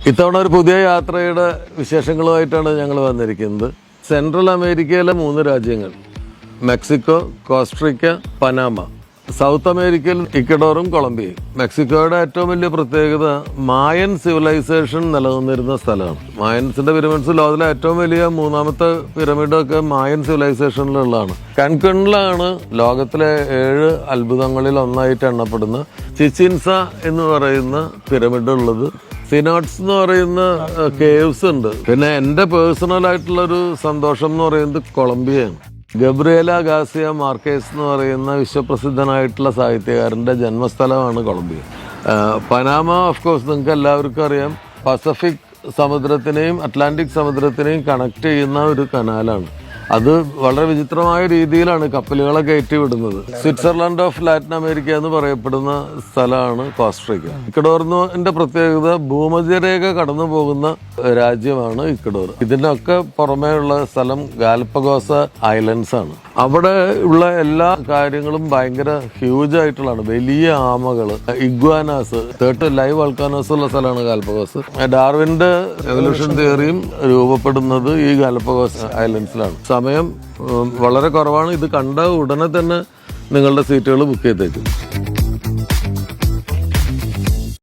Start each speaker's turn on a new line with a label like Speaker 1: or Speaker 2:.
Speaker 1: ഇത്തവണ ഒരു പുതിയ യാത്രയുടെ വിശേഷങ്ങളുമായിട്ടാണ് ഞങ്ങൾ വന്നിരിക്കുന്നത്. സെൻട്രൽ അമേരിക്കയിലെ 3 രാജ്യങ്ങൾ, മെക്സിക്കോ, കോസ്റ്ററിക്ക, പനാമ. സൗത്ത് അമേരിക്കയിൽ ഇക്വഡോറും കൊളംബിയയും. മെക്സിക്കോയുടെ ഏറ്റവും വലിയ പ്രത്യേകത മായൻ സിവിലൈസേഷൻ നിലനിന്നിരുന്ന സ്ഥലമാണ്. മായൻസിന്റെ പിരമിഡ്സ് ലോകത്തിലെ ഏറ്റവും വലിയ 3ാമത്തെ പിരമിഡൊക്കെ മായൻ സിവിലൈസേഷനിലുള്ളതാണ്. കാൻകുണിലാണ് ലോകത്തിലെ 7 അത്ഭുതങ്ങളിൽ ഒന്നായിട്ട് എണ്ണപ്പെടുന്ന ചിച്ചിൻ ഇറ്റ്സ എന്ന് പറയുന്ന പിരമിഡ് ഉള്ളത്. സിനോട്സ് എന്ന് പറയുന്ന കേവ്സ് ഉണ്ട്. പിന്നെ എൻ്റെ പേഴ്സണൽ ആയിട്ടുള്ളൊരു സന്തോഷം എന്ന് പറയുന്നത് കൊളംബിയയാണ്. ഗബ്രിയേല ഗാർസിയ മാർക്കേസ് എന്ന് പറയുന്ന വിശ്വപ്രസിദ്ധനായിട്ടുള്ള സാഹിത്യകാരൻ്റെ ജന്മസ്ഥലമാണ് കൊളംബിയ. പനാമ ഓഫ് കോഴ്സ് നിങ്ങൾക്ക് എല്ലാവർക്കും അറിയാം, പസഫിക് സമുദ്രത്തിനെയും അറ്റ്ലാന്റിക് സമുദ്രത്തിനെയും കണക്ട് ചെയ്യുന്ന ഒരു കനാലാണ്. അത് വളരെ വിചിത്രമായ രീതിയിലാണ് കപ്പലുകളെ കയറ്റി വിടുന്നത്. സ്വിറ്റ്സർലൻഡ് ഓഫ് ലാറ്റിൻ അമേരിക്ക എന്ന് പറയപ്പെടുന്ന സ്ഥലമാണ് കോസ്റ്ററിക്ക. ഇക്വഡോറിന്റെ പ്രത്യേകത ഭൂമധ്യരേഖ കടന്നു പോകുന്ന രാജ്യമാണ് ഇക്വഡോർ. ഇതിനൊക്കെ പുറമേ ഉള്ള സ്ഥലം ഗാലപ്പഗോസ ഐലൻഡ്സ് ആണ്. അവിടെ ഉള്ള എല്ലാ കാര്യങ്ങളും ഭയങ്കര ഹ്യൂജ് ആയിട്ടുള്ളതാണ്. വലിയ ആമകള്, ഇഗ്വാനാസ്, 30 ലൈവ് വൾക്കാനോസ് ഉള്ള സ്ഥലമാണ് ഗാലപ്പഗോസ്. ഡാർവിന്റെ എവല്യൂഷൻ തിയറിയും രൂപപ്പെടുന്നത് ഈ ഗാലപ്പഗോസ് ഐലൻഡ്സിലാണ്. സമയം വളരെ കുറവാണ്. ഇത് കണ്ട ഉടനെ തന്നെ നിങ്ങളുടെ സീറ്റുകൾ ബുക്ക് ചെയ്തേക്കും.